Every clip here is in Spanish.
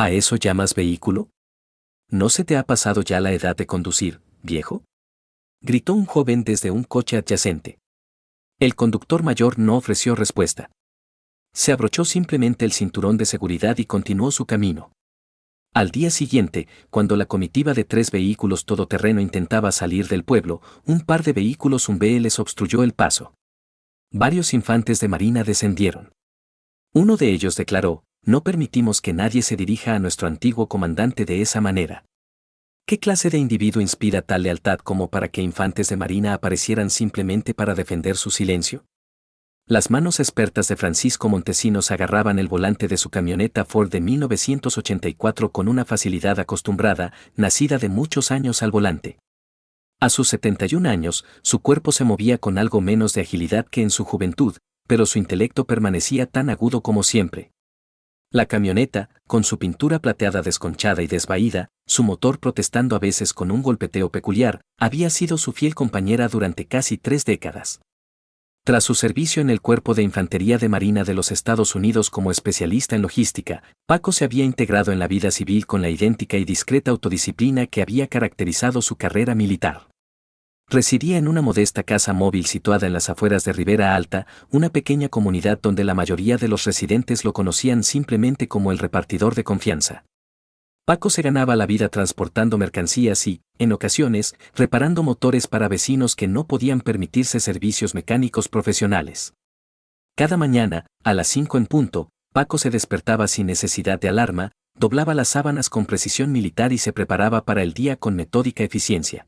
¿A eso llamas vehículo? ¿No se te ha pasado ya la edad de conducir, viejo? Gritó un joven desde un coche adyacente. El conductor mayor no ofreció respuesta. Se abrochó simplemente el cinturón de seguridad y continuó su camino. Al día siguiente, cuando la comitiva de 3 vehículos todoterreno intentaba salir del pueblo, un par de vehículos Humvee les obstruyó el paso. Varios infantes de marina descendieron. Uno de ellos declaró: no permitimos que nadie se dirija a nuestro antiguo comandante de esa manera. ¿Qué clase de individuo inspira tal lealtad como para que infantes de marina aparecieran simplemente para defender su silencio? Las manos expertas de Francisco Montesinos agarraban el volante de su camioneta Ford de 1984 con una facilidad acostumbrada, nacida de muchos años al volante. A sus 71 años, su cuerpo se movía con algo menos de agilidad que en su juventud, pero su intelecto permanecía tan agudo como siempre. La camioneta, con su pintura plateada desconchada y desvaída, su motor protestando a veces con un golpeteo peculiar, había sido su fiel compañera durante casi 3 décadas. Tras su servicio en el Cuerpo de Infantería de Marina de los Estados Unidos como especialista en logística, Paco se había integrado en la vida civil con la idéntica y discreta autodisciplina que había caracterizado su carrera militar. Residía en una modesta casa móvil situada en las afueras de Ribera Alta, una pequeña comunidad donde la mayoría de los residentes lo conocían simplemente como el repartidor de confianza. Paco se ganaba la vida transportando mercancías y, en ocasiones, reparando motores para vecinos que no podían permitirse servicios mecánicos profesionales. Cada mañana, a las 5 en punto, Paco se despertaba sin necesidad de alarma, doblaba las sábanas con precisión militar y se preparaba para el día con metódica eficiencia.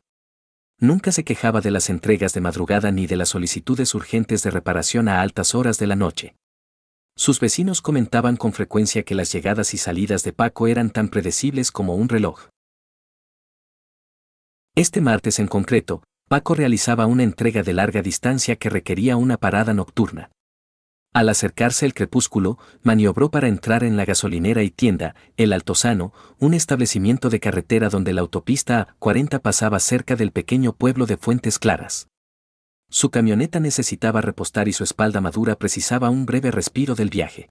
Nunca se quejaba de las entregas de madrugada ni de las solicitudes urgentes de reparación a altas horas de la noche. Sus vecinos comentaban con frecuencia que las llegadas y salidas de Paco eran tan predecibles como un reloj. Este martes en concreto, Paco realizaba una entrega de larga distancia que requería una parada nocturna. Al acercarse el crepúsculo, maniobró para entrar en la gasolinera y tienda, El Altozano, un establecimiento de carretera donde la autopista A40 pasaba cerca del pequeño pueblo de Fuentes Claras. Su camioneta necesitaba repostar y su espalda madura precisaba un breve respiro del viaje.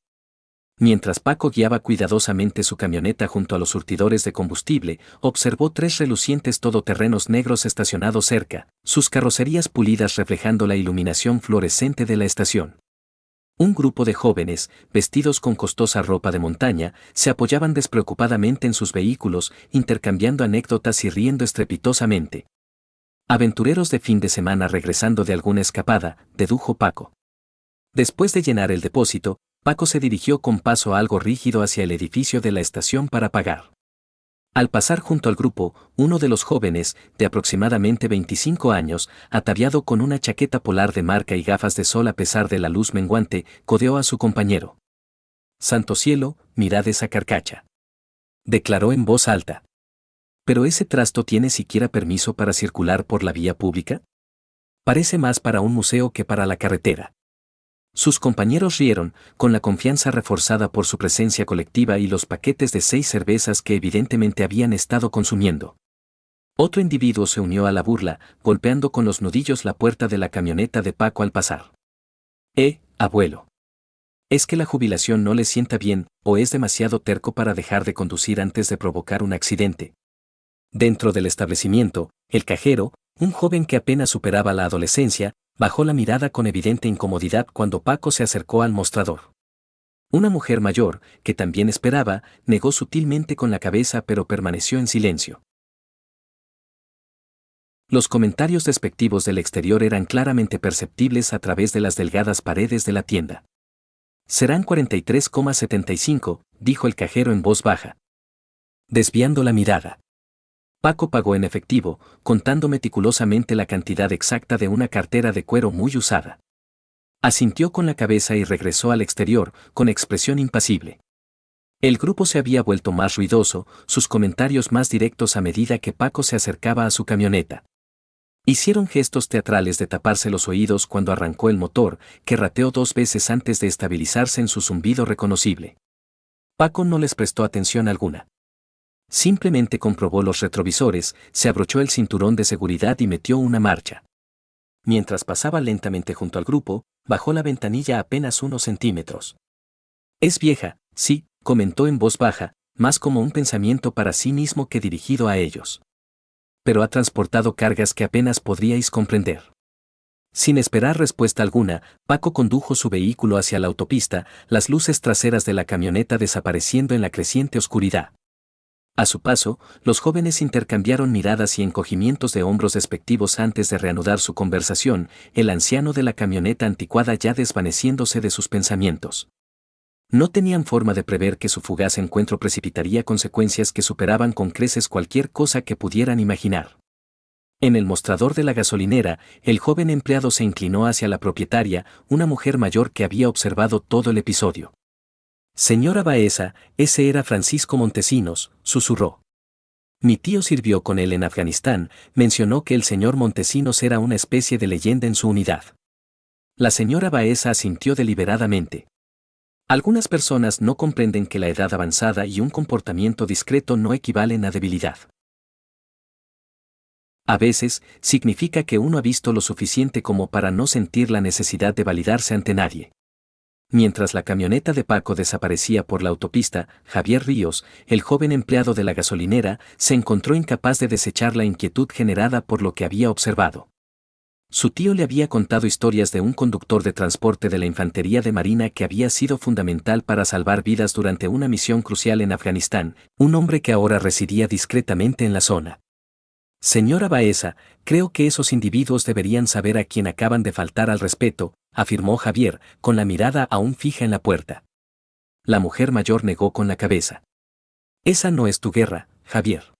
Mientras Paco guiaba cuidadosamente su camioneta junto a los surtidores de combustible, observó 3 relucientes todoterrenos negros estacionados cerca, sus carrocerías pulidas reflejando la iluminación fluorescente de la estación. Un grupo de jóvenes, vestidos con costosa ropa de montaña, se apoyaban despreocupadamente en sus vehículos, intercambiando anécdotas y riendo estrepitosamente. Aventureros de fin de semana regresando de alguna escapada, dedujo Paco. Después de llenar el depósito, Paco se dirigió con paso algo rígido hacia el edificio de la estación para pagar. Al pasar junto al grupo, uno de los jóvenes, de aproximadamente 25 años, ataviado con una chaqueta polar de marca y gafas de sol a pesar de la luz menguante, codeó a su compañero. «Santo cielo, mirad esa carcacha», declaró en voz alta. ¿Pero ese trasto tiene siquiera permiso para circular por la vía pública? Parece más para un museo que para la carretera. Sus compañeros rieron, con la confianza reforzada por su presencia colectiva y los paquetes de 6 cervezas que evidentemente habían estado consumiendo. Otro individuo se unió a la burla, golpeando con los nudillos la puerta de la camioneta de Paco al pasar. Abuelo. ¿Es que la jubilación no le sienta bien, o es demasiado terco para dejar de conducir antes de provocar un accidente? Dentro del establecimiento, el cajero, un joven que apenas superaba la adolescencia, bajó la mirada con evidente incomodidad cuando Paco se acercó al mostrador. Una mujer mayor, que también esperaba, negó sutilmente con la cabeza pero permaneció en silencio. Los comentarios despectivos del exterior eran claramente perceptibles a través de las delgadas paredes de la tienda. «Serán 43,75», dijo el cajero en voz baja. Desviando la mirada, Paco pagó en efectivo, contando meticulosamente la cantidad exacta de una cartera de cuero muy usada. Asintió con la cabeza y regresó al exterior, con expresión impasible. El grupo se había vuelto más ruidoso, sus comentarios más directos a medida que Paco se acercaba a su camioneta. Hicieron gestos teatrales de taparse los oídos cuando arrancó el motor, que rateó 2 veces antes de estabilizarse en su zumbido reconocible. Paco no les prestó atención alguna. Simplemente comprobó los retrovisores, se abrochó el cinturón de seguridad y metió una marcha. Mientras pasaba lentamente junto al grupo, bajó la ventanilla apenas unos centímetros. «Es vieja, sí», comentó en voz baja, más como un pensamiento para sí mismo que dirigido a ellos. Pero ha transportado cargas que apenas podríais comprender. Sin esperar respuesta alguna, Paco condujo su vehículo hacia la autopista, las luces traseras de la camioneta desapareciendo en la creciente oscuridad. A su paso, los jóvenes intercambiaron miradas y encogimientos de hombros despectivos antes de reanudar su conversación, el anciano de la camioneta anticuada ya desvaneciéndose de sus pensamientos. No tenían forma de prever que su fugaz encuentro precipitaría consecuencias que superaban con creces cualquier cosa que pudieran imaginar. En el mostrador de la gasolinera, el joven empleado se inclinó hacia la propietaria, una mujer mayor que había observado todo el episodio. Señora Baeza, ese era Francisco Montesinos, susurró. Mi tío sirvió con él en Afganistán, mencionó que el señor Montesinos era una especie de leyenda en su unidad. La señora Baeza asintió deliberadamente. Algunas personas no comprenden que la edad avanzada y un comportamiento discreto no equivalen a debilidad. A veces, significa que uno ha visto lo suficiente como para no sentir la necesidad de validarse ante nadie. Mientras la camioneta de Paco desaparecía por la autopista, Javier Ríos, el joven empleado de la gasolinera, se encontró incapaz de desechar la inquietud generada por lo que había observado. Su tío le había contado historias de un conductor de transporte de la Infantería de Marina que había sido fundamental para salvar vidas durante una misión crucial en Afganistán, un hombre que ahora residía discretamente en la zona. Señora Baeza, creo que esos individuos deberían saber a quién acaban de faltar al respeto, afirmó Javier, con la mirada aún fija en la puerta. La mujer mayor negó con la cabeza. Esa no es tu guerra, Javier.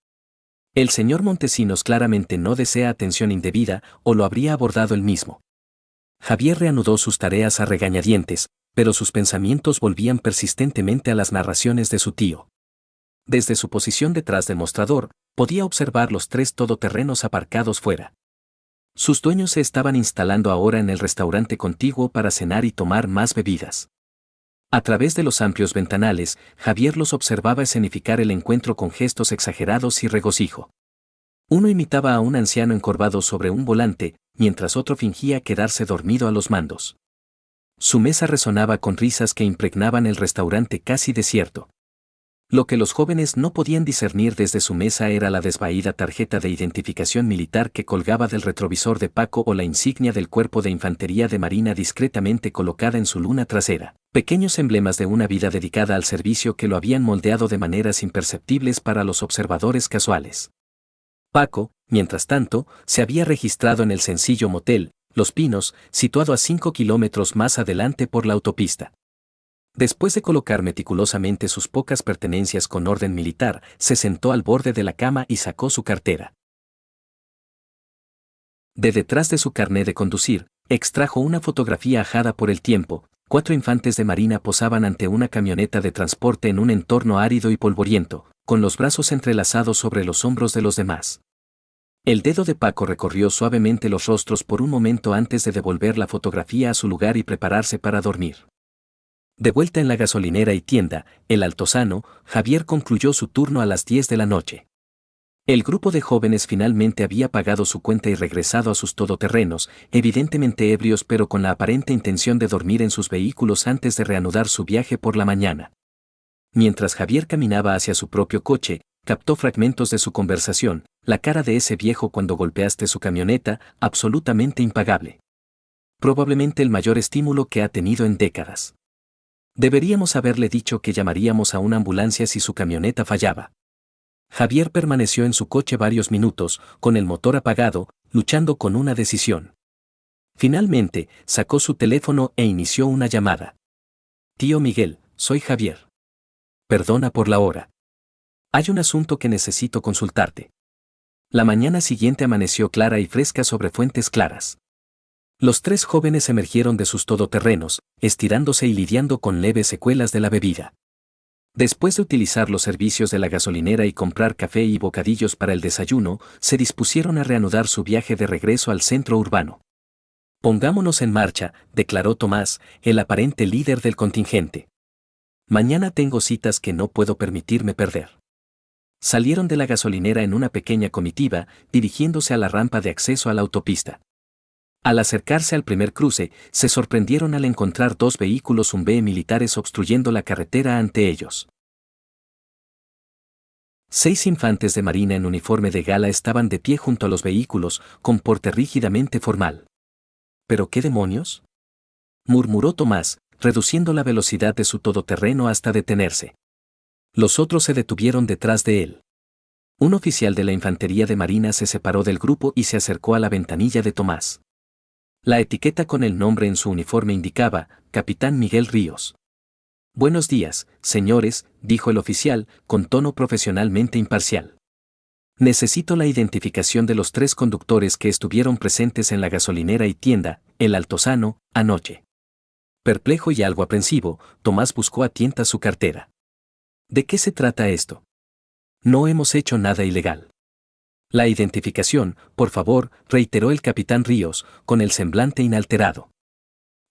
El señor Montesinos claramente no desea atención indebida, o lo habría abordado él mismo. Javier reanudó sus tareas a regañadientes, pero sus pensamientos volvían persistentemente a las narraciones de su tío. Desde su posición detrás del mostrador, podía observar los 3 todoterrenos aparcados fuera. Sus dueños se estaban instalando ahora en el restaurante contiguo para cenar y tomar más bebidas. A través de los amplios ventanales, Javier los observaba escenificar el encuentro con gestos exagerados y regocijo. Uno imitaba a un anciano encorvado sobre un volante, mientras otro fingía quedarse dormido a los mandos. Su mesa resonaba con risas que impregnaban el restaurante casi desierto. Lo que los jóvenes no podían discernir desde su mesa era la desvaída tarjeta de identificación militar que colgaba del retrovisor de Paco o la insignia del Cuerpo de Infantería de Marina discretamente colocada en su luna trasera, pequeños emblemas de una vida dedicada al servicio que lo habían moldeado de maneras imperceptibles para los observadores casuales. Paco, mientras tanto, se había registrado en el sencillo motel, Los Pinos, situado a 5 kilómetros más adelante por la autopista. Después de colocar meticulosamente sus pocas pertenencias con orden militar, se sentó al borde de la cama y sacó su cartera. De detrás de su carné de conducir, extrajo una fotografía ajada por el tiempo. 4 infantes de marina posaban ante una camioneta de transporte en un entorno árido y polvoriento, con los brazos entrelazados sobre los hombros de los demás. El dedo de Paco recorrió suavemente los rostros por un momento antes de devolver la fotografía a su lugar y prepararse para dormir. De vuelta en la gasolinera y tienda, El Altozano, Javier concluyó su turno a las 10 de la noche. El grupo de jóvenes finalmente había pagado su cuenta y regresado a sus todoterrenos, evidentemente ebrios pero con la aparente intención de dormir en sus vehículos antes de reanudar su viaje por la mañana. Mientras Javier caminaba hacia su propio coche, captó fragmentos de su conversación, la cara de ese viejo cuando golpeaste su camioneta, absolutamente impagable. Probablemente el mayor estímulo que ha tenido en décadas. Deberíamos haberle dicho que llamaríamos a una ambulancia si su camioneta fallaba. Javier permaneció en su coche varios minutos, con el motor apagado, luchando con una decisión. Finalmente, sacó su teléfono e inició una llamada. Tío Miguel, soy Javier. Perdona por la hora. Hay un asunto que necesito consultarte. La mañana siguiente amaneció clara y fresca sobre fuentes claras. Los 3 jóvenes emergieron de sus todoterrenos, estirándose y lidiando con leves secuelas de la bebida. Después de utilizar los servicios de la gasolinera y comprar café y bocadillos para el desayuno, se dispusieron a reanudar su viaje de regreso al centro urbano. Pongámonos en marcha, declaró Tomás, el aparente líder del contingente. Mañana tengo citas que no puedo permitirme perder. Salieron de la gasolinera en una pequeña comitiva, dirigiéndose a la rampa de acceso a la autopista. Al acercarse al primer cruce, se sorprendieron al encontrar 2 vehículos Humvee militares obstruyendo la carretera ante ellos. 6 infantes de marina en uniforme de gala estaban de pie junto a los vehículos, con porte rígidamente formal. ¿Pero qué demonios?, murmuró Tomás, reduciendo la velocidad de su todoterreno hasta detenerse. Los otros se detuvieron detrás de él. Un oficial de la infantería de marina se separó del grupo y se acercó a la ventanilla de Tomás. La etiqueta con el nombre en su uniforme indicaba, Capitán Miguel Ríos. Buenos días, señores, dijo el oficial, con tono profesionalmente imparcial. Necesito la identificación de los 3 conductores que estuvieron presentes en la gasolinera y tienda, El Altozano, anoche. Perplejo y algo aprensivo, Tomás buscó a tientas su cartera. ¿De qué se trata esto? No hemos hecho nada ilegal. La identificación, por favor, reiteró el capitán Ríos, con el semblante inalterado.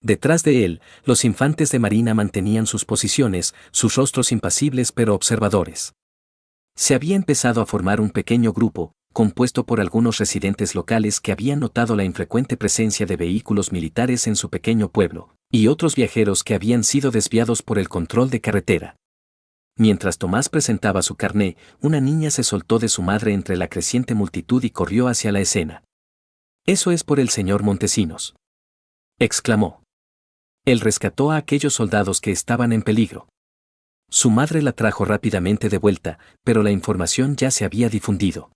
Detrás de él, los infantes de marina mantenían sus posiciones, sus rostros impasibles pero observadores. Se había empezado a formar un pequeño grupo, compuesto por algunos residentes locales que habían notado la infrecuente presencia de vehículos militares en su pequeño pueblo, y otros viajeros que habían sido desviados por el control de carretera. Mientras Tomás presentaba su carné, una niña se soltó de su madre entre la creciente multitud y corrió hacia la escena. «Eso es por el señor Montesinos», exclamó. Él rescató a aquellos soldados que estaban en peligro. Su madre la trajo rápidamente de vuelta, pero la información ya se había difundido.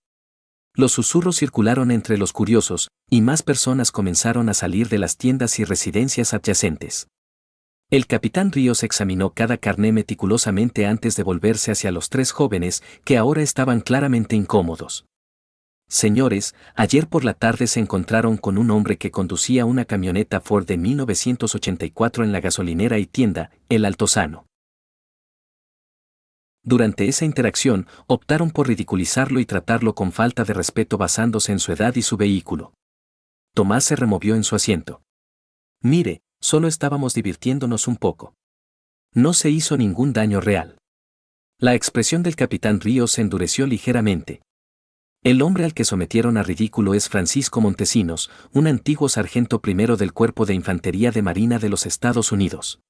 Los susurros circularon entre los curiosos, y más personas comenzaron a salir de las tiendas y residencias adyacentes. El capitán Ríos examinó cada carné meticulosamente antes de volverse hacia los 3 jóvenes, que ahora estaban claramente incómodos. Señores, ayer por la tarde se encontraron con un hombre que conducía una camioneta Ford de 1984 en la gasolinera y tienda, El Altozano. Durante esa interacción, optaron por ridiculizarlo y tratarlo con falta de respeto basándose en su edad y su vehículo. Tomás se removió en su asiento. Mire, solo estábamos divirtiéndonos un poco. No se hizo ningún daño real. La expresión del capitán Ríos se endureció ligeramente. El hombre al que sometieron a ridículo es Francisco Montesinos, un antiguo sargento primero del Cuerpo de Infantería de Marina de los Estados Unidos.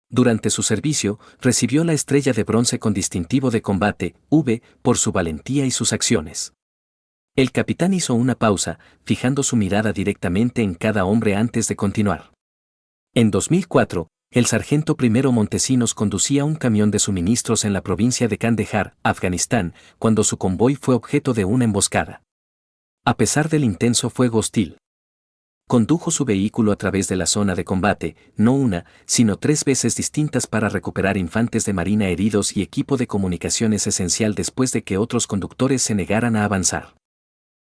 Durante su servicio, recibió la Estrella de Bronce con distintivo de combate, V, por su valentía y sus acciones. El capitán hizo una pausa, fijando su mirada directamente en cada hombre antes de continuar. En 2004, el sargento primero Montesinos conducía un camión de suministros en la provincia de Kandahar, Afganistán, cuando su convoy fue objeto de una emboscada. A pesar del intenso fuego hostil, condujo su vehículo a través de la zona de combate, no una, sino 3 veces distintas para recuperar infantes de marina heridos y equipo de comunicaciones esencial después de que otros conductores se negaran a avanzar.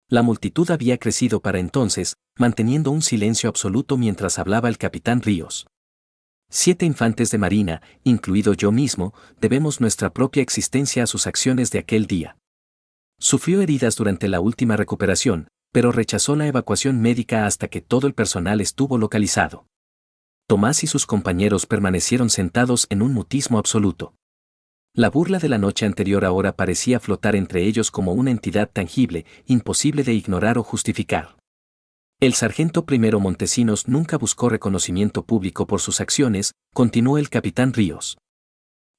La multitud había crecido para entonces, manteniendo un silencio absoluto mientras hablaba el capitán Ríos. 7 infantes de marina, incluido yo mismo, debemos nuestra propia existencia a sus acciones de aquel día. Sufrió heridas durante la última recuperación, pero rechazó la evacuación médica hasta que todo el personal estuvo localizado. Tomás y sus compañeros permanecieron sentados en un mutismo absoluto. La burla de la noche anterior ahora parecía flotar entre ellos como una entidad tangible, imposible de ignorar o justificar. El sargento primero Montesinos nunca buscó reconocimiento público por sus acciones, continuó el capitán Ríos.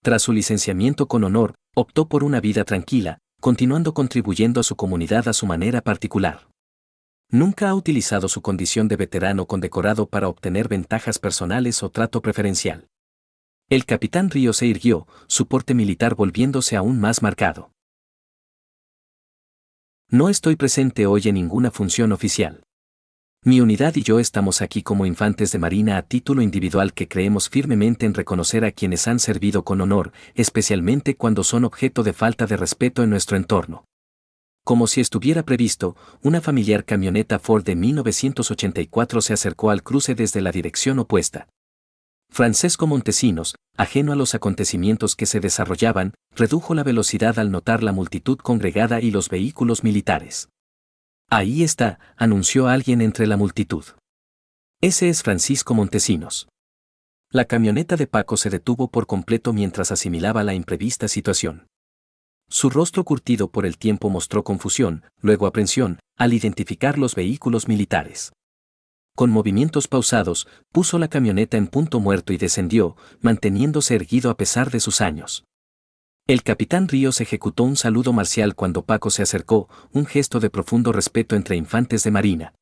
Tras su licenciamiento con honor, optó por una vida tranquila, continuando contribuyendo a su comunidad a su manera particular. Nunca ha utilizado su condición de veterano condecorado para obtener ventajas personales o trato preferencial. El capitán Ríos se irguió, su porte militar volviéndose aún más marcado. No estoy presente hoy en ninguna función oficial. Mi unidad y yo estamos aquí como infantes de marina a título individual que creemos firmemente en reconocer a quienes han servido con honor, especialmente cuando son objeto de falta de respeto en nuestro entorno. Como si estuviera previsto, una familiar camioneta Ford de 1984 se acercó al cruce desde la dirección opuesta. Francesco Montesinos, ajeno a los acontecimientos que se desarrollaban, redujo la velocidad al notar la multitud congregada y los vehículos militares. Ahí está, anunció alguien entre la multitud. Ese es Francisco Montesinos. La camioneta de Paco se detuvo por completo mientras asimilaba la imprevista situación. Su rostro curtido por el tiempo mostró confusión, luego aprensión, al identificar los vehículos militares. Con movimientos pausados, puso la camioneta en punto muerto y descendió, manteniéndose erguido a pesar de sus años. El capitán Ríos ejecutó un saludo marcial cuando Paco se acercó, un gesto de profundo respeto entre infantes de marina.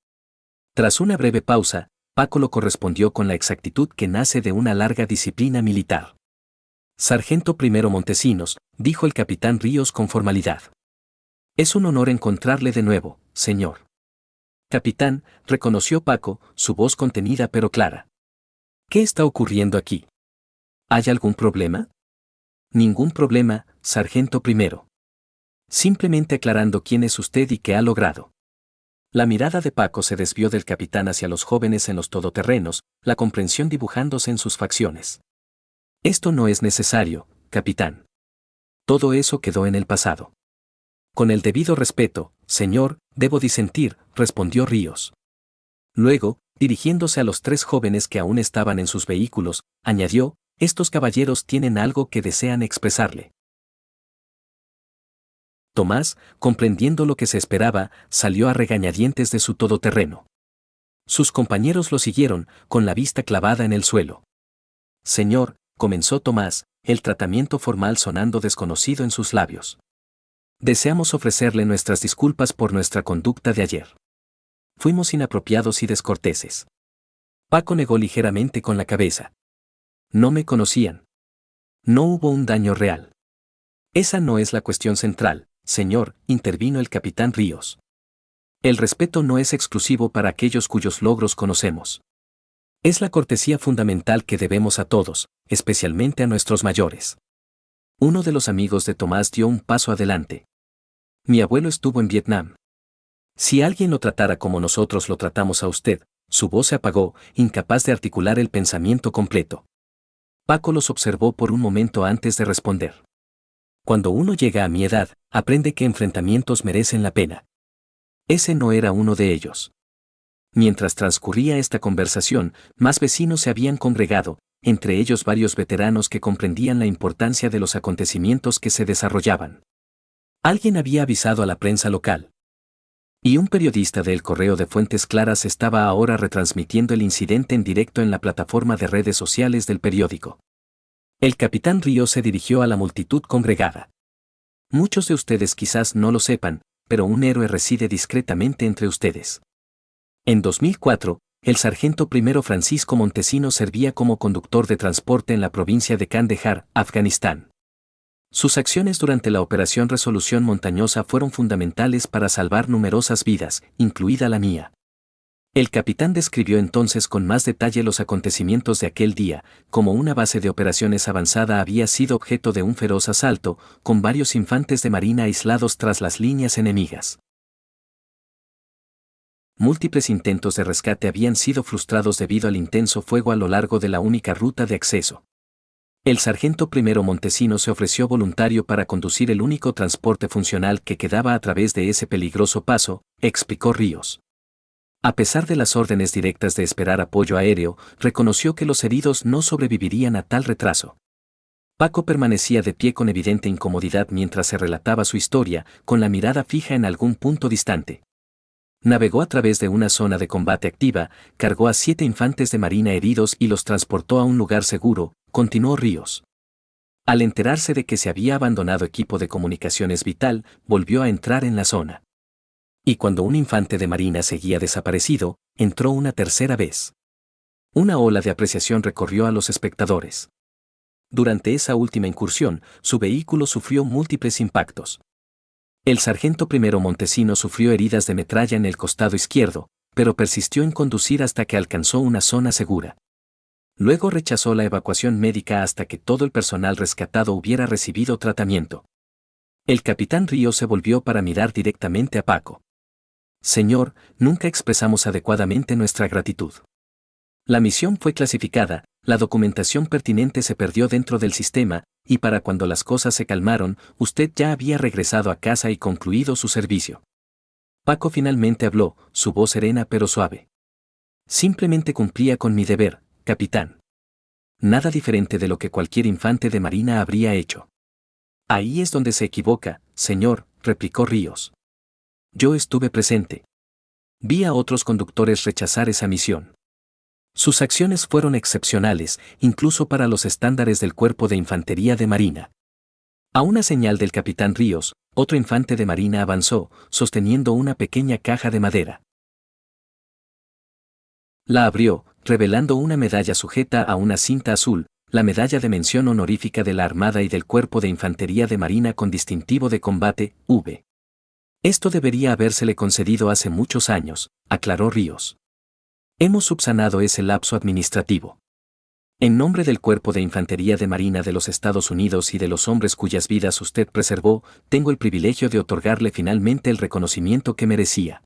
Tras una breve pausa, Paco lo correspondió con la exactitud que nace de una larga disciplina militar. Sargento primero Montesinos, dijo el capitán Ríos con formalidad. Es un honor encontrarle de nuevo, señor. Capitán, reconoció Paco, su voz contenida pero clara. ¿Qué está ocurriendo aquí? ¿Hay algún problema? Ningún problema, sargento primero. Simplemente aclarando quién es usted y qué ha logrado. La mirada de Paco se desvió del capitán hacia los jóvenes en los todoterrenos, la comprensión dibujándose en sus facciones. Esto no es necesario, capitán. Todo eso quedó en el pasado. Con el debido respeto, señor, debo disentir, respondió Ríos. Luego, dirigiéndose a los tres jóvenes que aún estaban en sus vehículos, añadió, estos caballeros tienen algo que desean expresarle. Tomás, comprendiendo lo que se esperaba, salió a regañadientes de su todoterreno. Sus compañeros lo siguieron, con la vista clavada en el suelo. Señor, comenzó Tomás, el tratamiento formal sonando desconocido en sus labios. Deseamos ofrecerle nuestras disculpas por nuestra conducta de ayer. Fuimos inapropiados y descorteses. Paco negó ligeramente con la cabeza. No me conocían. No hubo un daño real. Esa no es la cuestión central, señor, intervino el capitán Ríos. El respeto no es exclusivo para aquellos cuyos logros conocemos. Es la cortesía fundamental que debemos a todos, especialmente a nuestros mayores. Uno de los amigos de Tomás dio un paso adelante. Mi abuelo estuvo en Vietnam. Si alguien lo tratara como nosotros lo tratamos a usted, su voz se apagó, incapaz de articular el pensamiento completo. Paco los observó por un momento antes de responder. Cuando uno llega a mi edad, aprende que enfrentamientos merecen la pena. Ese no era uno de ellos. Mientras transcurría esta conversación, más vecinos se habían congregado, entre ellos varios veteranos que comprendían la importancia de los acontecimientos que se desarrollaban. Alguien había avisado a la prensa local. Y un periodista del Correo de Fuentes Claras estaba ahora retransmitiendo el incidente en directo en la plataforma de redes sociales del periódico. El capitán Ríos se dirigió a la multitud congregada. Muchos de ustedes quizás no lo sepan, pero un héroe reside discretamente entre ustedes. En 2004, el sargento primero Francisco Montesinos servía como conductor de transporte en la provincia de Kandahar, Afganistán. Sus acciones durante la Operación Resolución Montañosa fueron fundamentales para salvar numerosas vidas, incluida la mía. El capitán describió entonces con más detalle los acontecimientos de aquel día, como una base de operaciones avanzada había sido objeto de un feroz asalto, con varios infantes de marina aislados tras las líneas enemigas. Múltiples intentos de rescate habían sido frustrados debido al intenso fuego a lo largo de la única ruta de acceso. El sargento primero Montesinos se ofreció voluntario para conducir el único transporte funcional que quedaba a través de ese peligroso paso, explicó Ríos. A pesar de las órdenes directas de esperar apoyo aéreo, reconoció que los heridos no sobrevivirían a tal retraso. Paco permanecía de pie con evidente incomodidad mientras se relataba su historia, con la mirada fija en algún punto distante. Navegó a través de una zona de combate activa, cargó a 7 infantes de marina heridos y los transportó a un lugar seguro, continuó Ríos. Al enterarse de que se había abandonado equipo de comunicaciones vital, volvió a entrar en la zona. Y cuando un infante de marina seguía desaparecido, entró una tercera vez. Una ola de apreciación recorrió a los espectadores. Durante esa última incursión, su vehículo sufrió múltiples impactos. El sargento primero Montesinos sufrió heridas de metralla en el costado izquierdo, pero persistió en conducir hasta que alcanzó una zona segura. Luego rechazó la evacuación médica hasta que todo el personal rescatado hubiera recibido tratamiento. El capitán Ríos se volvió para mirar directamente a Paco. Señor, nunca expresamos adecuadamente nuestra gratitud. La misión fue clasificada, la documentación pertinente se perdió dentro del sistema, y para cuando las cosas se calmaron, usted ya había regresado a casa y concluido su servicio. Paco finalmente habló, su voz serena pero suave. Simplemente cumplía con mi deber, capitán. Nada diferente de lo que cualquier infante de marina habría hecho. Ahí es donde se equivoca, señor, replicó Ríos. Yo estuve presente. Vi a otros conductores rechazar esa misión. Sus acciones fueron excepcionales, incluso para los estándares del Cuerpo de Infantería de Marina. A una señal del capitán Ríos, otro infante de marina avanzó, sosteniendo una pequeña caja de madera. La abrió, revelando una medalla sujeta a una cinta azul, la medalla de mención honorífica de la Armada y del Cuerpo de Infantería de Marina con distintivo de combate, V. Esto debería habérsele concedido hace muchos años, aclaró Ríos. Hemos subsanado ese lapso administrativo. En nombre del Cuerpo de Infantería de Marina de los Estados Unidos y de los hombres cuyas vidas usted preservó, tengo el privilegio de otorgarle finalmente el reconocimiento que merecía.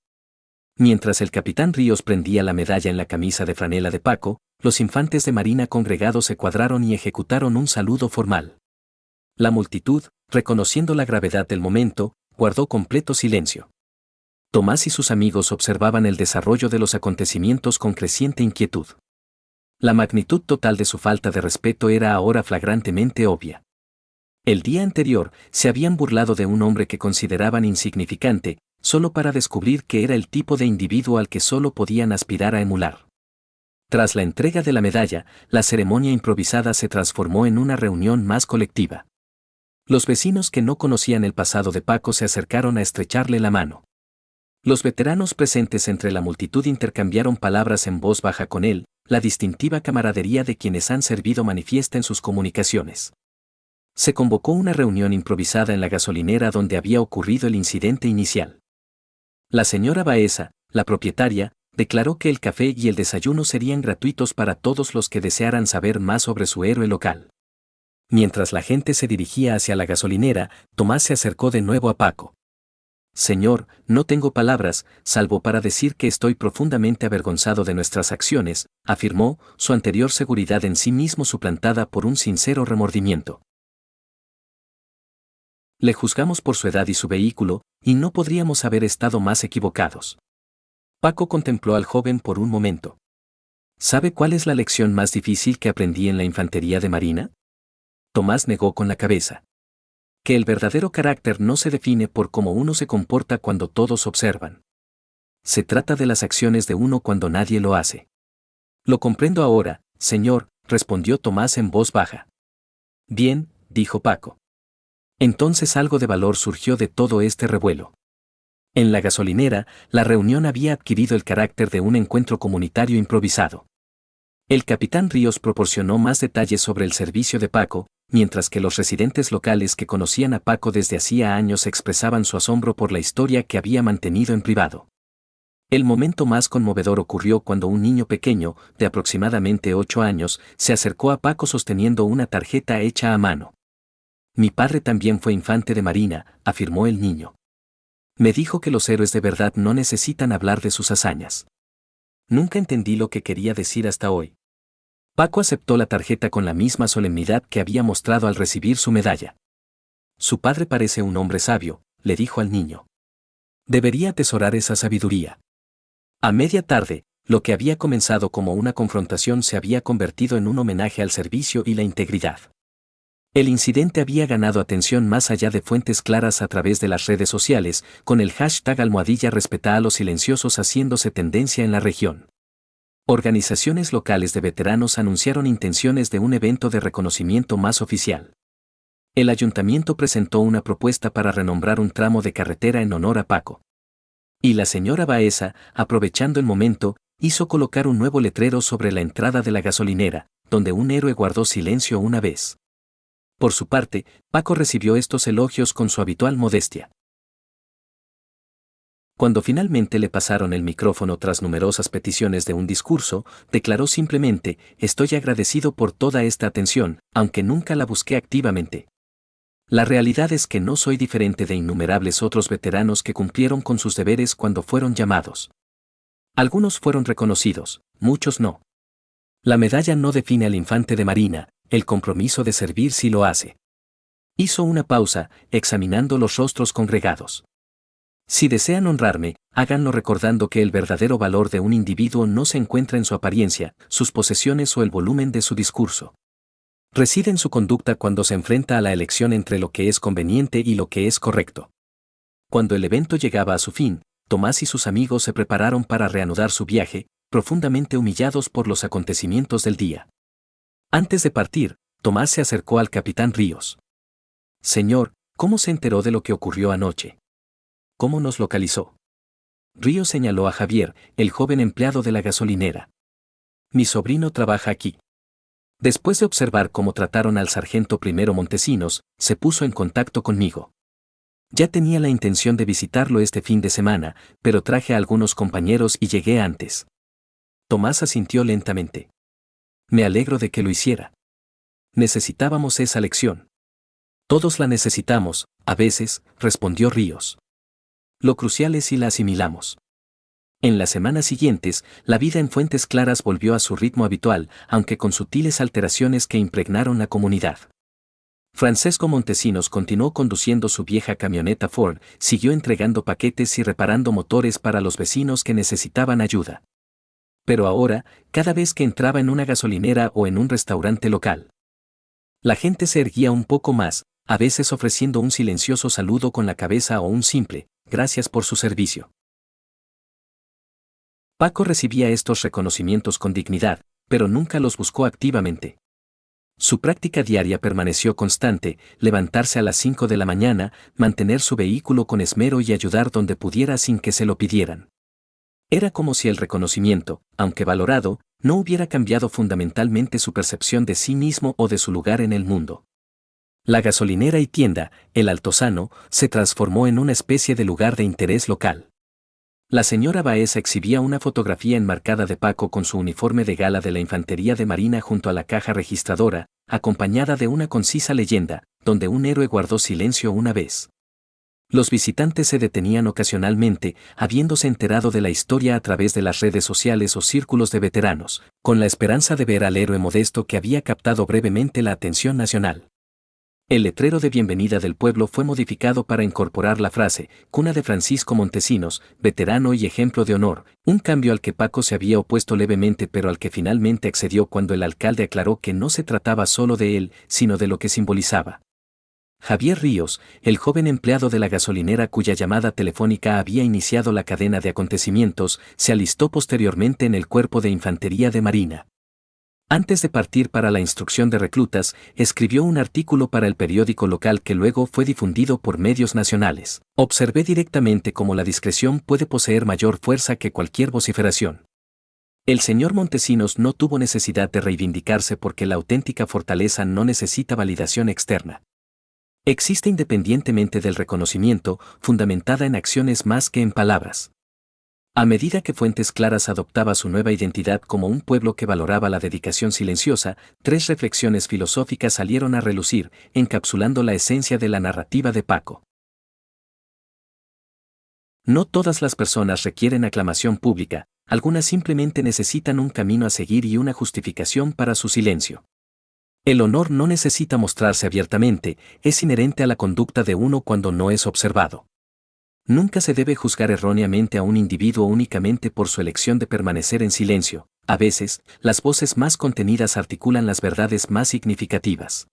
Mientras el capitán Ríos prendía la medalla en la camisa de franela de Paco, los infantes de marina congregados se cuadraron y ejecutaron un saludo formal. La multitud, reconociendo la gravedad del momento, guardó completo silencio. Tomás y sus amigos observaban el desarrollo de los acontecimientos con creciente inquietud. La magnitud total de su falta de respeto era ahora flagrantemente obvia. El día anterior, se habían burlado de un hombre que consideraban insignificante, solo para descubrir que era el tipo de individuo al que solo podían aspirar a emular. Tras la entrega de la medalla, la ceremonia improvisada se transformó en una reunión más colectiva. Los vecinos que no conocían el pasado de Paco se acercaron a estrecharle la mano. Los veteranos presentes entre la multitud intercambiaron palabras en voz baja con él, la distintiva camaradería de quienes han servido manifiesta en sus comunicaciones. Se convocó una reunión improvisada en la gasolinera donde había ocurrido el incidente inicial. La señora Baeza, la propietaria, declaró que el café y el desayuno serían gratuitos para todos los que desearan saber más sobre su héroe local. Mientras la gente se dirigía hacia la gasolinera, Tomás se acercó de nuevo a Paco. Señor, no tengo palabras, salvo para decir que estoy profundamente avergonzado de nuestras acciones, afirmó, su anterior seguridad en sí mismo suplantada por un sincero remordimiento. Le juzgamos por su edad y su vehículo, y no podríamos haber estado más equivocados. Paco contempló al joven por un momento. ¿Sabe cuál es la lección más difícil que aprendí en la infantería de marina? Tomás negó con la cabeza. Que el verdadero carácter no se define por cómo uno se comporta cuando todos observan. Se trata de las acciones de uno cuando nadie lo hace. Lo comprendo ahora, señor, respondió Tomás en voz baja. Bien, dijo Paco. Entonces algo de valor surgió de todo este revuelo. En la gasolinera, la reunión había adquirido el carácter de un encuentro comunitario improvisado. El capitán Ríos proporcionó más detalles sobre el servicio de Paco, mientras que los residentes locales que conocían a Paco desde hacía años expresaban su asombro por la historia que había mantenido en privado. El momento más conmovedor ocurrió cuando un niño pequeño, de aproximadamente 8 años, se acercó a Paco sosteniendo una tarjeta hecha a mano. Mi padre también fue infante de marina, afirmó el niño. Me dijo que los héroes de verdad no necesitan hablar de sus hazañas. Nunca entendí lo que quería decir hasta hoy. Paco aceptó la tarjeta con la misma solemnidad que había mostrado al recibir su medalla. Su padre parece un hombre sabio, le dijo al niño. Debería atesorar esa sabiduría. A media tarde, lo que había comenzado como una confrontación se había convertido en un homenaje al servicio y la integridad. El incidente había ganado atención más allá de fuentes claras a través de las redes sociales, con el hashtag #respeta a los silenciosos haciéndose tendencia en la región. Organizaciones locales de veteranos anunciaron intenciones de un evento de reconocimiento más oficial. El ayuntamiento presentó una propuesta para renombrar un tramo de carretera en honor a Paco. Y la señora Baeza, aprovechando el momento, hizo colocar un nuevo letrero sobre la entrada de la gasolinera, donde un héroe guardó silencio una vez. Por su parte, Paco recibió estos elogios con su habitual modestia. Cuando finalmente le pasaron el micrófono tras numerosas peticiones de un discurso, declaró simplemente, estoy agradecido por toda esta atención, aunque nunca la busqué activamente. La realidad es que no soy diferente de innumerables otros veteranos que cumplieron con sus deberes cuando fueron llamados. Algunos fueron reconocidos, muchos no. La medalla no define al infante de marina, el compromiso de servir sí lo hace. Hizo una pausa, examinando los rostros congregados. Si desean honrarme, háganlo recordando que el verdadero valor de un individuo no se encuentra en su apariencia, sus posesiones o el volumen de su discurso. Reside en su conducta cuando se enfrenta a la elección entre lo que es conveniente y lo que es correcto. Cuando el evento llegaba a su fin, Tomás y sus amigos se prepararon para reanudar su viaje, profundamente humillados por los acontecimientos del día. Antes de partir, Tomás se acercó al capitán Ríos. Señor, ¿cómo se enteró de lo que ocurrió anoche? ¿Cómo nos localizó? Ríos señaló a Javier, el joven empleado de la gasolinera. Mi sobrino trabaja aquí. Después de observar cómo trataron al sargento primero Montesinos, se puso en contacto conmigo. Ya tenía la intención de visitarlo este fin de semana, pero traje a algunos compañeros y llegué antes. Tomás asintió lentamente. Me alegro de que lo hiciera. Necesitábamos esa lección. Todos la necesitamos, a veces, respondió Ríos. Lo crucial es si la asimilamos. En las semanas siguientes, la vida en Fuentes Claras volvió a su ritmo habitual, aunque con sutiles alteraciones que impregnaron la comunidad. Francesco Montesinos continuó conduciendo su vieja camioneta Ford, siguió entregando paquetes y reparando motores para los vecinos que necesitaban ayuda. Pero ahora, cada vez que entraba en una gasolinera o en un restaurante local, la gente se erguía un poco más, a veces ofreciendo un silencioso saludo con la cabeza o un simple, gracias por su servicio. Paco recibía estos reconocimientos con dignidad, pero nunca los buscó activamente. Su práctica diaria permaneció constante, levantarse a las 5 de la mañana, mantener su vehículo con esmero y ayudar donde pudiera sin que se lo pidieran. Era como si el reconocimiento, aunque valorado, no hubiera cambiado fundamentalmente su percepción de sí mismo o de su lugar en el mundo. La gasolinera y tienda, el Altozano, se transformó en una especie de lugar de interés local. La señora Baeza exhibía una fotografía enmarcada de Paco con su uniforme de gala de la Infantería de Marina junto a la caja registradora, acompañada de una concisa leyenda, donde un héroe guardó silencio una vez. Los visitantes se detenían ocasionalmente, habiéndose enterado de la historia a través de las redes sociales o círculos de veteranos, con la esperanza de ver al héroe modesto que había captado brevemente la atención nacional. El letrero de bienvenida del pueblo fue modificado para incorporar la frase, cuna de Francisco Montesinos, veterano y ejemplo de honor, un cambio al que Paco se había opuesto levemente pero al que finalmente accedió cuando el alcalde aclaró que no se trataba solo de él, sino de lo que simbolizaba. Javier Ríos, el joven empleado de la gasolinera cuya llamada telefónica había iniciado la cadena de acontecimientos, se alistó posteriormente en el Cuerpo de Infantería de Marina. Antes de partir para la instrucción de reclutas, escribió un artículo para el periódico local que luego fue difundido por medios nacionales. Observé directamente cómo la discreción puede poseer mayor fuerza que cualquier vociferación. El señor Montesinos no tuvo necesidad de reivindicarse porque la auténtica fortaleza no necesita validación externa. Existe independientemente del reconocimiento, fundamentada en acciones más que en palabras. A medida que Fuentes Claras adoptaba su nueva identidad como un pueblo que valoraba la dedicación silenciosa, 3 reflexiones filosóficas salieron a relucir, encapsulando la esencia de la narrativa de Paco. No todas las personas requieren aclamación pública, algunas simplemente necesitan un camino a seguir y una justificación para su silencio. El honor no necesita mostrarse abiertamente, es inherente a la conducta de uno cuando no es observado. Nunca se debe juzgar erróneamente a un individuo únicamente por su elección de permanecer en silencio. A veces, las voces más contenidas articulan las verdades más significativas.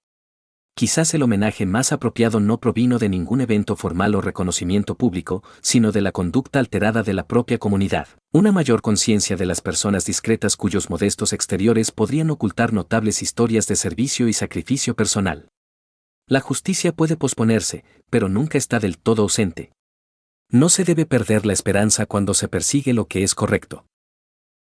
Quizás el homenaje más apropiado no provino de ningún evento formal o reconocimiento público, sino de la conducta alterada de la propia comunidad. Una mayor conciencia de las personas discretas cuyos modestos exteriores podrían ocultar notables historias de servicio y sacrificio personal. La justicia puede posponerse, pero nunca está del todo ausente. No se debe perder la esperanza cuando se persigue lo que es correcto.